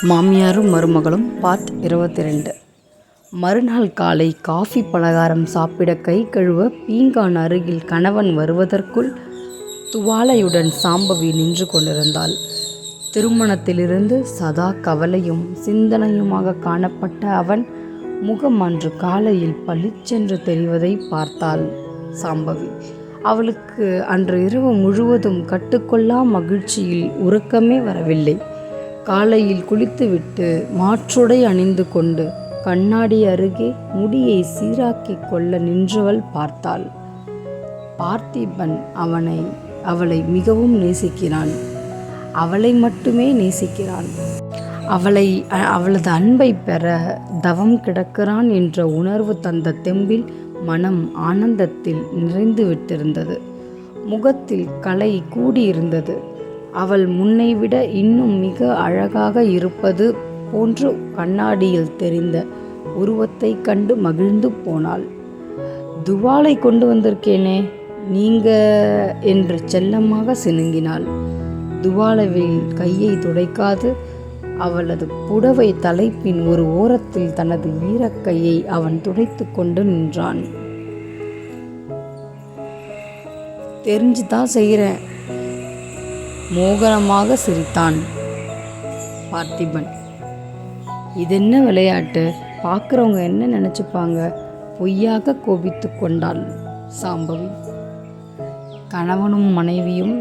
மாமியாரும் மருமகளும் பார்ட் 22. மறுநாள் காலை காஃபி பலகாரம் சாப்பிட கை கழுவ பீங்கான் அருகில் கணவன் வருவதற்குள் துவாலையுடன் சாம்பவி நின்று கொண்டிருந்தாள். திருமணத்திலிருந்து சதா கவலையும் சிந்தனையுமாக காணப்பட்ட அவன் முகம் அன்று காலையில் பளிச்சென்று தெரிவதை பார்த்தாள் சாம்பவி. அவளுக்கு அன்று இரவு முழுவதும் கட்டுக்கொள்ளா மகிழ்ச்சியில் உறக்கமே வரவில்லை. காலையில் குளித்துவிட்டு மாற்றுடை அணிந்து கொண்டு கண்ணாடி அருகே முடியை சீராக்கிக் கொள்ள நின்றவள் பார்த்தாள். பார்த்திபன் அவளை மிகவும் நேசிக்கிறான். அவளை மட்டுமே நேசிக்கிறான். அவளது அன்பை பெற தவம் கிடக்கிறான் என்ற உணர்வு தந்த தெம்பில் மனம் ஆனந்தத்தில் நிறைந்து விட்டிருந்தது. முகத்தில் களை கூடியிருந்தது. அவள் முன்னைவிட இன்னும் மிக அழகாக இருப்பது போன்று கண்ணாடியில் தெரிந்த உருவத்தை கண்டு மகிழ்ந்து போனாள். துவாலை கொண்டு வந்திருக்கேனே நீங்க என்று செல்லமாக சினுங்கினாள். துவாலைவில் கையை துடைக்காது அவளது புடவை தலைப்பின் ஒரு ஓரத்தில் தனது ஈரக்கையை அவன் துடைத்து கொண்டு நின்றான். தெரிஞ்சுதான் செய்கிறேன். மோகனமாக சிரித்தான் பார்த்திபன். இதென்ன விளையாட்டு? பார்க்குறவங்க என்ன நினச்சிப்பாங்க? பொய்யாக கோபித்து கொண்டாள் சாம்பவி. கணவனும் மனைவியும்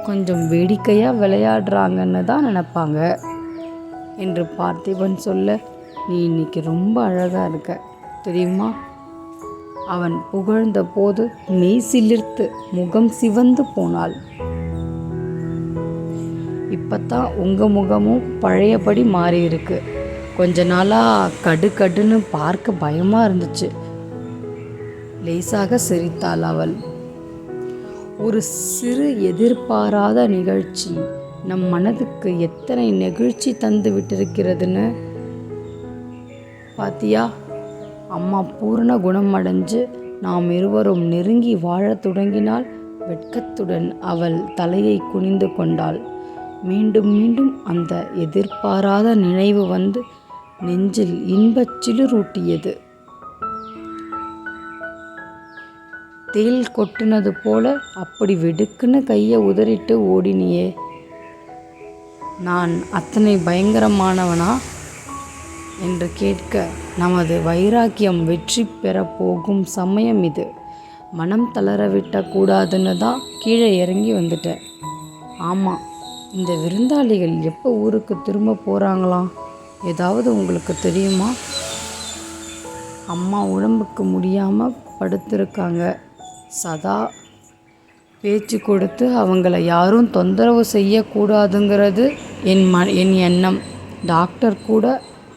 கொஞ்சம் வேடிக்கையாக விளையாடுறாங்கன்னு தான் நினைப்பாங்க என்று பார்த்திபன் சொல்ல, நீ இன்னைக்கு ரொம்ப அழகாக இருக்க தெரியுமா? அவன் புகழ்ந்த போது மெய் சிலிர்த்து முகம் சிவந்து போனாள். இப்போத்தான் உங்கள் முகமும் பழையபடி மாறி இருக்கு. கொஞ்ச நாளாக கடுன்னு பார்க்க பயமாக இருந்துச்சு. லேசாக சிரித்தாள் அவள். ஒரு சிறு எதிர்பாராத நிகழ்ச்சி நம் மனதுக்கு எத்தனை நெகிழ்ச்சி தந்து விட்டிருக்கிறதுன்னு பாத்தியா? அம்மா பூரண குணமடைஞ்சு நாம் இருவரும் நெருங்கி வாழத் தொடங்கினால் வெட்கத்துடன் அவள் தலையை குனிந்து கொண்டாள். மீண்டும் மீண்டும் அந்த எதிர்பாராத நினைவு வந்து நெஞ்சில் இன்பச் சிலுரூட்டியது. தேள் கொட்டினது போல அப்படி வெடுக்குன்னு கையை உதறிட்டு ஓடினியே. நான் அத்தனை பயங்கரமானவனா என்று கேட்க, நமது வைராக்கியம் வெற்றி பெற போகும் சமயம் இது. மனம் தளரவிட்ட கூடாதுன்னு தான் கீழே இறங்கி வந்துட்டேன். ஆமாம், இந்த விருந்தாளிகள் எப்போ ஊருக்கு திரும்ப போகிறாங்களாம்? ஏதாவது உங்களுக்கு தெரியுமா? அம்மா உடம்புக்கு முடியாமல் படுத்திருக்காங்க. சதா பேச்சு கொடுத்து அவங்கள யாரும் தொந்தரவு செய்யக்கூடாதுங்கிறது என் எண்ணம். டாக்டர் கூட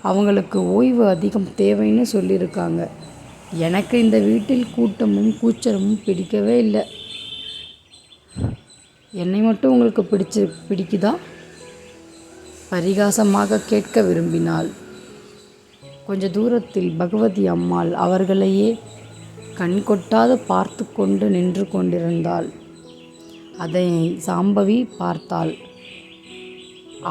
அவங்களுக்கு ஓய்வு அதிகம் தேவைன்னு சொல்லியிருக்காங்க. எனக்கு இந்த வீட்டில் கூட்டமும் கூச்சலமும் பிடிக்கவே இல்லை. என்னை மட்டும் உங்களுக்கு பிடிக்குதா? பரிகாசமாக கேட்க விரும்பினாள். கொஞ்ச தூரத்தில் பகவதி அம்மாள் அவர்களையே கண்கொட்டாது பார்த்து கொண்டு நின்று கொண்டிருந்தாள். அதை சாம்பவி பார்த்தாள்.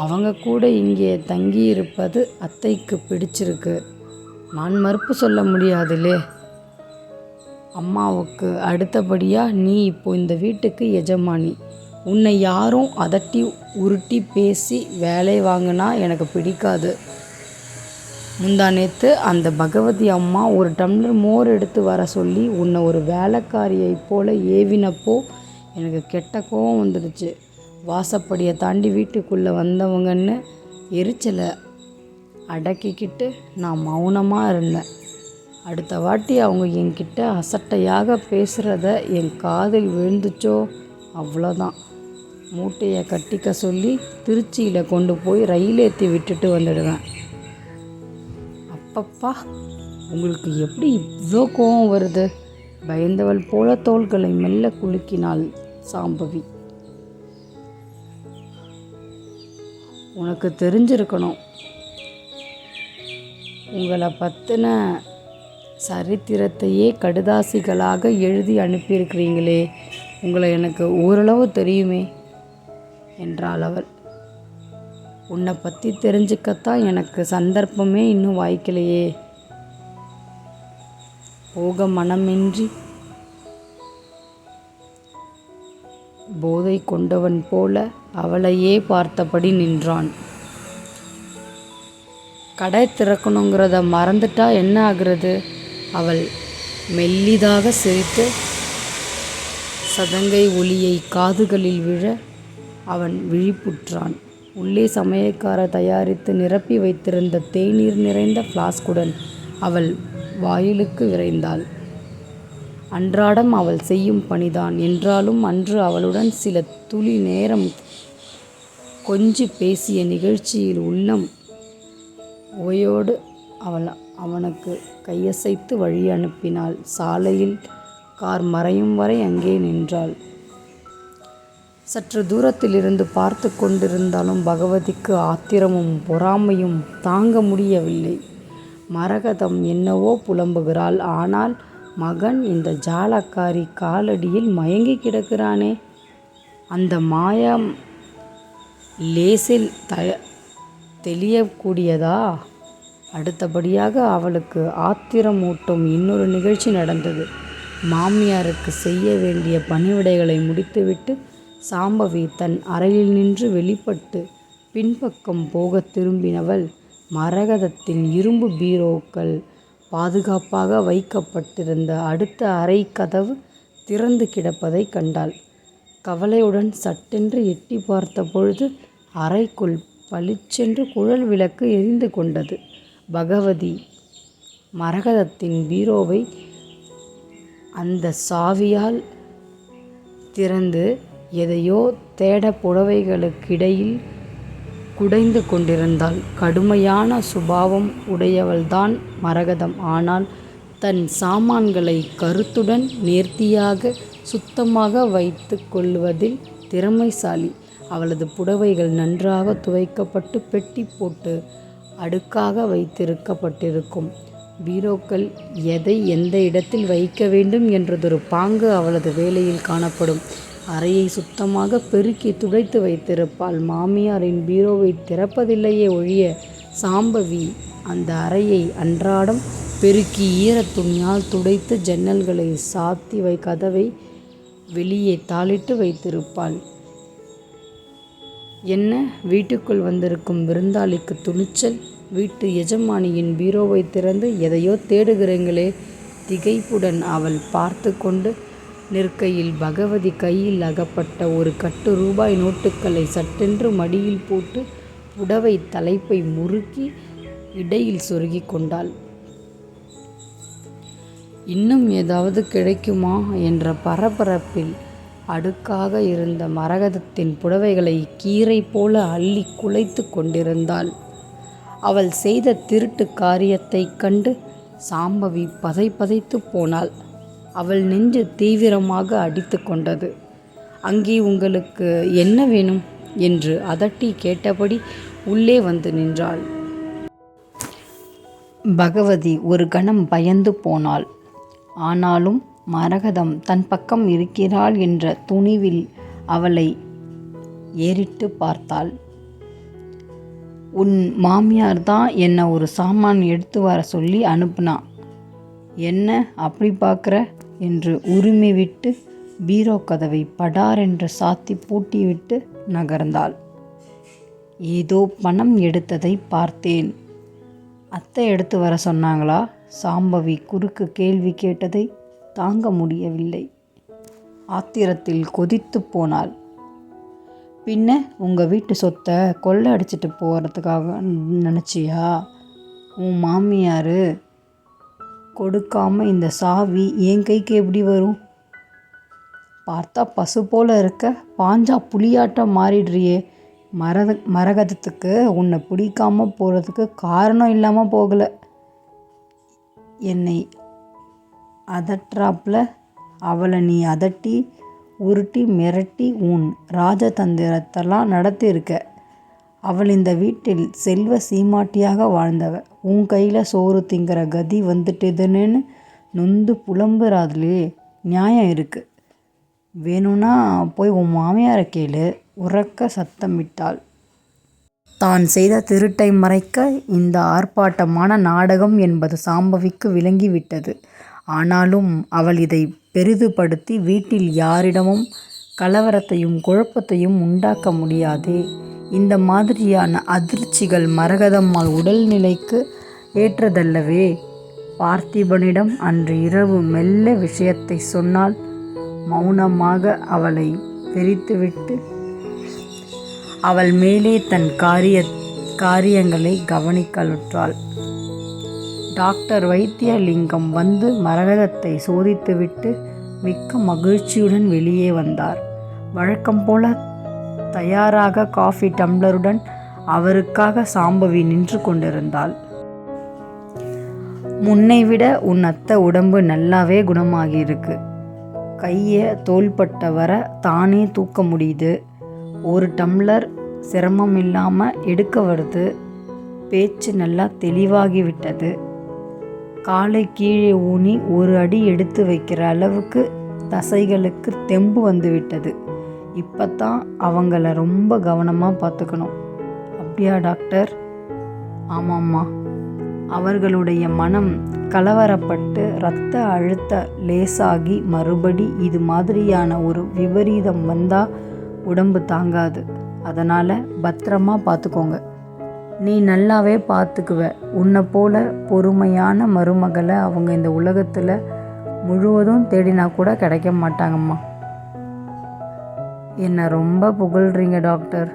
அவங்க கூட இங்கே தங்கியிருப்பது அத்தைக்கு பிடிச்சிருக்கு. நான் மறுப்பு சொல்ல முடியாதுலே. அம்மாவுக்கு அடுத்தபடியாக நீ இப்போ இந்த வீட்டுக்கு எஜமானி. உன்னை யாரும் அதட்டி உருட்டி பேசி வேலை வாங்கினா எனக்கு பிடிக்காது. முந்தானேத்து அந்த பகவதி அம்மா ஒரு டம்ளர் மோர் எடுத்து வர சொல்லி உன்னை ஒரு வேலைக்காரியை போல ஏவினப்போ எனக்கு கெட்ட கோபம் வந்துடுச்சு. வாசப்படியை தாண்டி வீட்டுக்குள்ளே வந்தவங்கன்னு எரிச்சலை அடக்கிக்கிட்டு நான் மௌனமாக இருந்தேன். அடுத்த வாட்டி அவங்க என்கிட்ட அசட்டையாக பேசுகிறத என் காதில் விழுந்துச்சோ அவ்வளோதான். மூட்டையை கட்டிக்க சொல்லி திருச்சியில் கொண்டு போய் ரயில் ஏற்றி விட்டுட்டு வந்துடுவேன். அப்பப்பா, உங்களுக்கு எப்படி இவ்வளோ கோபம் வருது? பயந்தவள் போல தோள்களை மெல்ல குலுக்கினாள் சாம்பவி. உனக்கு தெரிஞ்சிருக்கணும். உங்களை பற்றின சரித்திரத்தையே கடுதாசிகளாக எழுதி அனுப்பியிருக்கிறீங்களே, உங்களை எனக்கு ஓரளவு தெரியுமே என்றாள் அவள். உன்னை பற்றி தெரிஞ்சுக்கத்தான் எனக்கு சந்தர்ப்பமே இன்னும் வாய்க்கலையே. போக மனமின்றி போதை கொண்டவன் போல அவளையே பார்த்தபடி நின்றான். கடை திறக்கணுங்கிறத மறந்துட்டா என்ன ஆகிறது? அவள் மெல்லிதாக சிரித்து சதங்கை ஒலியை காதுகளில் விழ அவன் விழிப்புற்றான். உள்ளே சமையற்காரர் தயாரித்து நிரப்பி வைத்திருந்த தேநீர் நிறைந்த ஃப்ளாஸ்குடன் அவள் வாயிலுக்கு விரைந்தாள். அன்றாடம் அவள் செய்யும் பணிதான் என்றாலும் அன்று அவளுடன் சில துளி நேரம் கொஞ்சி பேசிய நிகழ்ச்சியில் உள்ளம் ஓயோடு அவனுக்கு கையசைத்து வழி அனுப்பினாள். சாலையில் கார் மறையும் வரை அங்கே நின்றாள். சற்று தூரத்திலிருந்து பார்த்து கொண்டிருந்தாலும் பகவதிக்கு ஆத்திரமும் பொறாமையும் தாங்க முடியவில்லை. மரகதம் என்னவோ புலம்புகிறாள். ஆனால் மகன் இந்த ஜாலக்காரி காலடியில் மயங்கி கிடக்கிறானே, அந்த மாயம் லேசில் தெளியக்கூடியதா? அடுத்தபடியாக அவளுக்கு ஆத்திரமூட்டும் இன்னொரு நிகழ்ச்சி நடந்தது. மாமியாருக்கு செய்ய வேண்டிய பணிவிடைகளை முடித்துவிட்டு சாம்பவி தன் அறையில் நின்று வெளிப்பட்டு பின்பக்கம் போக திரும்பினவள் மரகதத்தின் இரும்பு பீரோக்கள் பாதுகாப்பாக வைக்கப்பட்டிருந்த அடுத்த அறை கதவு திறந்து கிடப்பதை கண்டாள். கவலையுடன் சட்டென்று எட்டி பார்த்த பொழுது அறைக்குள் பளிச்சென்று குழல் விளக்கு எரிந்து கொண்டது. பகவதி மரகதத்தின் பீரோவை அந்த சாவியால் திறந்து எதையோ தேட புடவைகளுக்கிடையில் குடைந்து கொண்டிருந்தாள். கடுமையான சுபாவம் உடையவள்தான் மரகதம். ஆனால் தன் சாமான்களை கருத்துடன் நேர்த்தியாக சுத்தமாக வைத்து கொள்வதில் திறமைசாலி. அவளது புடவைகள் நன்றாக துவைக்கப்பட்டு பெட்டி போட்டு அடுக்காக வைத்திருக்கப்பட்டிருக்கும். பீரோக்கள் எதை எந்த இடத்தில் வைக்க வேண்டும் என்றதொரு பாங்கு அவளது வேலையில் காணப்படும். அறையை சுத்தமாக பெருக்கி துடைத்து வைத்திருப்பாள். மாமியாரின் பீரோவை திறப்பதில்லையே ஒழிய சாம்பவி அந்த அறையை அன்றாடம் பெருக்கி ஈரத் துணியால் துடைத்து ஜன்னல்களை சாத்தி கதவை வெளியே தாளிட்டு வைத்திருப்பாள். என்ன, வீட்டுக்குள் வந்திருக்கும் விருந்தாளிக்கு துணிச்சல்! வீட்டு எஜமானியின் பீரோவை திறந்து எதையோ தேடுகிறீங்களே. திகைப்புடன் அவள் பார்த்து கொண்டு நிற்கையில் பகவதி கையில் அகப்பட்ட ஒரு கட்டு ரூபாய் நோட்டுக்களை சட்டென்று மடியில் போட்டு புடவை தலைப்பை முறுக்கி இடையில் சொருகி கொண்டாள். இன்னும் ஏதாவது கிடைக்குமா என்ற பரபரப்பில் அடுக்காக இருந்த மரகதத்தின் புடவைகளை கீரை போல அள்ளி குலைத்து கொண்டிருந்தாள். அவள் செய்த திருட்டு காரியத்தைக் கண்டு சாம்பவி பதைத்து போனாள். அவள் நெஞ்சு தீவிரமாக அடித்து கொண்டது. அங்கே உங்களுக்கு என்ன வேணும் என்று அதட்டி கேட்டபடி உள்ளே வந்து நின்றாள். பகவதி ஒரு கணம் பயந்து போனாள். ஆனாலும் மரகதம் தன் பக்கம் இருக்கிறாள் என்ற துணிவில் அவளை ஏறிட்டு பார்த்தாள். உன் மாமியார் தான் என்னை ஒரு சாமான் எடுத்து வர சொல்லி அனுப்புனா. என்ன அப்படி பார்க்குற என்று உரிமை விட்டு பீரோ கதவை படாரென்று சாத்தி பூட்டிவிட்டு நகர்ந்தாள். ஏதோ பணம் எடுத்ததை பார்த்தேன். அத்தை எடுத்து வர சொன்னாங்களா? சாம்பவி குறுக்கு கேள்வி கேட்டதை தாங்க முடியவில்லை. ஆத்திரத்தில் கொதித்து போனாள். பின்ன உங்கள் வீட்டு சொத்தை கொள்ளை அடிச்சிட்டு போகிறதுக்காக நினச்சியா? உன் மாமியார் கொடுக்காம இந்த சாவி என் கைக்கு எப்படி வரும்? பார்த்தா பசு போல இருக்க, பாஞ்சா புலியாட்டம் மாறிடுறியே. மரகதத்துக்கு உன்னை பிடிக்காம போகிறதுக்கு காரணம் இல்லாமல் போகலை. என்னை அதட்டுறாப்புல அவளை நீ அதட்டி உருட்டி மிரட்டி உன் ராஜதந்திரத்தெல்லாம் நடத்தியிருக்க. அவள் இந்த வீட்டில் செல்வ சீமாட்டியாக வாழ்ந்தவ. உன் கையில் சோறு திங்கிற கதி வந்துட்டுதுன்னு நொந்து புலம்புறாதுலே நியாயம் இருக்குது. வேணும்னா போய் உன் மாமியாரை கேளு. உறக்க சத்தமிட்டாள். தான் செய்த திருட்டை மறைக்க இந்த ஆர்ப்பாட்டமான நாடகம் என்பது சாம்பவிக்கு விளங்கிவிட்டது. ஆனாலும் அவள் இதை பெரிதுபடுத்தி வீட்டில் யாரிடமும் கலவரத்தையும் குழப்பத்தையும் உண்டாக்க முடியாதே. இந்த மாதிரியான அதிர்ச்சிகள் மரகதம்மாள் உடல்நிலைக்கு ஏற்றதல்லவே. பார்த்திபனிடம் அன்று இரவு மெல்ல விஷயத்தை சொன்னால் மௌனமாக அவளை வெறித்துவிட்டு அவள் மேலே தன் காரியங்களை கவனிக்கலுற்றாள். டாக்டர் வைத்தியலிங்கம் வந்து மரகதத்தை சோதித்துவிட்டு மிக்க மகிழ்ச்சியுடன் வெளியே வந்தார். வழக்கம் போல தயாராக காஃபி டம்ளருடன் அவருக்காக சாம்பவி நின்று கொண்டிருந்தாள். முன்னைவிட உன் அத்தை உடம்பு நல்லாவே குணமாகியிருக்கு. கையை தோள்பட்ட வர தானே தூக்க முடியுது. ஒரு டம்ளர் சிரமம் இல்லாமல் எடுக்க வருது. பேச்சு நல்லா தெளிவாகிவிட்டது. காலை கீழே ஊனி ஒரு அடி எடுத்து வைக்கிற அளவுக்கு தசைகளுக்கு தெம்பு வந்துவிட்டது. இப்போத்தான் அவங்கள ரொம்ப கவனமாக பார்த்துக்கணும். அப்படியா டாக்டர்? ஆமாம்மா. அவர்களுடைய மனம் கலவரப்பட்டு இரத்த அழுத்த லேசாகி மறுபடி இது மாதிரியான ஒரு விபரீதம் வந்தால் உடம்பு தாங்காது. அதனால் பத்திரமா பார்த்துக்கோங்க. நீ நல்லாவே பார்த்துக்குவ. உன்னை போல பொறுமையான மருமகளை அவங்க இந்த உலகத்தில் முழுவதும் தேடினா கூட கிடைக்க மாட்டாங்கம்மா. என்னை ரொம்ப புகழ்றீங்க டாக்டர்.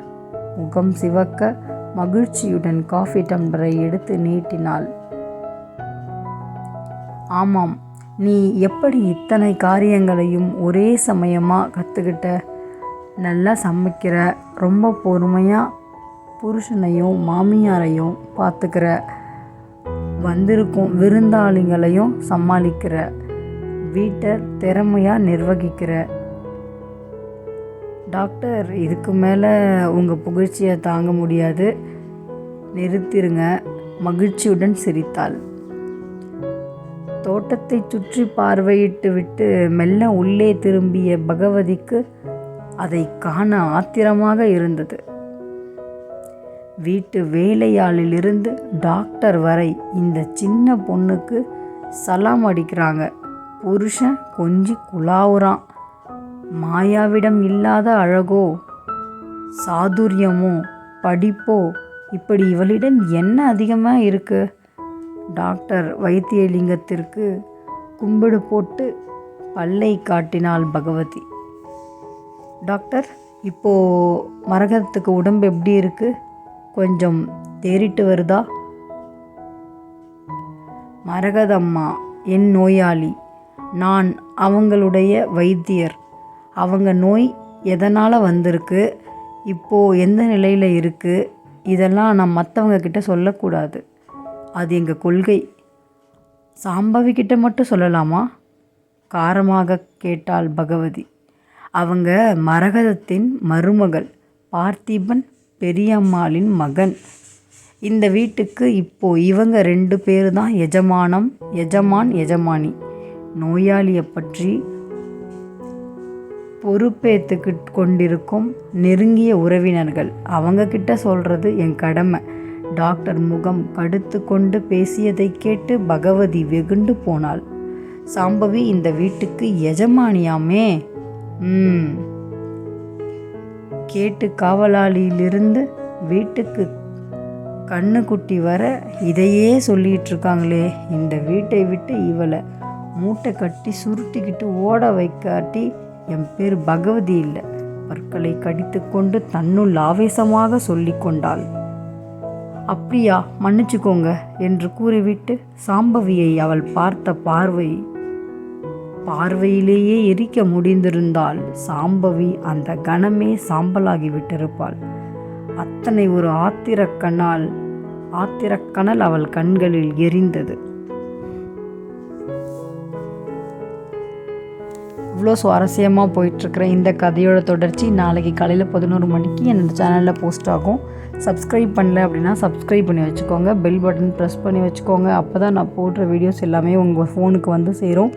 முகம் சிவக்க மகிழ்ச்சியுடன் காஃபி டம்ளரை எடுத்து நீட்டினாள். ஆமாம், நீ எப்படி இத்தனை காரியங்களையும் ஒரே சமயமாக கற்றுக்கிட்ட? நல்லா சமைக்கிற, ரொம்ப பொறுமையாக புருஷனையும் மாமியாரையும் பார்த்துக்கிற, வந்திருக்கும் விருந்தாளிங்களையும் சமாளிக்கிற, வீட்டை திறமையாக நிர்வகிக்கிற. டாக்டர், இதுக்கு மேலே உங்கள் புகழ்ச்சியை தாங்க முடியாது. நிறுத்திருங்க. மகிழ்ச்சியுடன் சிரித்தாள். தோட்டத்தை சுற்றி பார்வையிட்டு விட்டு மெல்ல உள்ளே திரும்பிய பகவதிக்கு அதை காண ஆத்திரமாக இருந்தது. வீட்டு வேலையாளிலிருந்து டாக்டர் வரை இந்த சின்ன பொண்ணுக்கு சலாம் அடிக்கிறாங்க. புருஷன் கொஞ்சி குழாவுறான். மாயாவிடம் இல்லாத அழகோ சாதுரியமோ படிப்போ இப்படி இவளிடம் என்ன அதிகமாக இருக்கு? டாக்டர் வைத்தியலிங்கத்திற்கு கும்பிடு போட்டு பல்லை காட்டினாள் பகவதி. டாக்டர், இப்போது மரகதத்துக்கு உடம்பு எப்படி இருக்கு? கொஞ்சம் தேறிட்டு வருதா? மரகதம்மா என் நோயாளி. நான் அவங்களுடைய வைத்தியர். அவங்க நோய் எதனால் வந்திருக்கு, இப்போது எந்த நிலையில் இருக்குது, இதெல்லாம் நான் மற்றவங்க கிட்ட சொல்லக்கூடாது. அது எங்கள் கொள்கை. சாம்பவி கிட்ட மட்டும் சொல்லலாமா? காரமாக கேட்டாள் பகவதி. அவங்க மரகதத்தின் மருமகள், பார்த்திபன் பெரியம்மாளின் மகன். இந்த வீட்டுக்கு இப்போது இவங்க 2 பேர் தான் எஜமான் எஜமானி. நோயாளியை பற்றி பொறுப்பேற்றுக்கு கொண்டிருக்கும் நெருங்கிய உறவினர்கள். அவங்கக்கிட்ட சொல்கிறது என் கடமை. டாக்டர் முகம் கடுத்து கொண்டு பேசியதை கேட்டு பகவதி வெகுண்டு போனாள். சாம்பவி இந்த வீட்டுக்கு எஜமானியாமே? கேட்டு காவலாளியிலிருந்து வீட்டுக்கு கண்ணுக்குட்டி வர இதையே சொல்லிகிட்டு இருக்காங்களே. இந்த வீட்டை விட்டு இவளை மூட்டை கட்டி சுருட்டிக்கிட்டு ஓட வைக்காட்டி என் பேர் பகவதி இல்லை. பற்களை கடித்து கொண்டு தன்னுள் ஆவேசமாக சொல்லி கொண்டாள். அப்படியா, மன்னிச்சுக்கோங்க என்று கூறிவிட்டு சாம்பவியை அவள் பார்த்த பார்வையிலேயே எரிக்க முடிந்திருந்தால் சாம்பவி அந்த கணமே சாம்பலாகி விட்டிருப்பாள். அத்தனை ஒரு ஆத்திரக்கனல் அவள் கண்களில் எரிந்தது. இவ்வளோ சுவாரஸ்யமாக போயிட்டுருக்கிற இந்த கதையோட தொடர்ச்சி நாளைக்கு காலையில் 11 மணிக்கு என்னோடய சேனலில் போஸ்ட் ஆகும். சப்ஸ்கிரைப் பண்ணல அப்படின்னா சப்ஸ்கிரைப் பண்ணி வச்சுக்கோங்க. பெல் பட்டன் ப்ரெஸ் பண்ணி வச்சுக்கோங்க. அப்போ தான் நான் போடுற வீடியோஸ் எல்லாமே உங்கள் ஃபோனுக்கு வந்து சேரும்.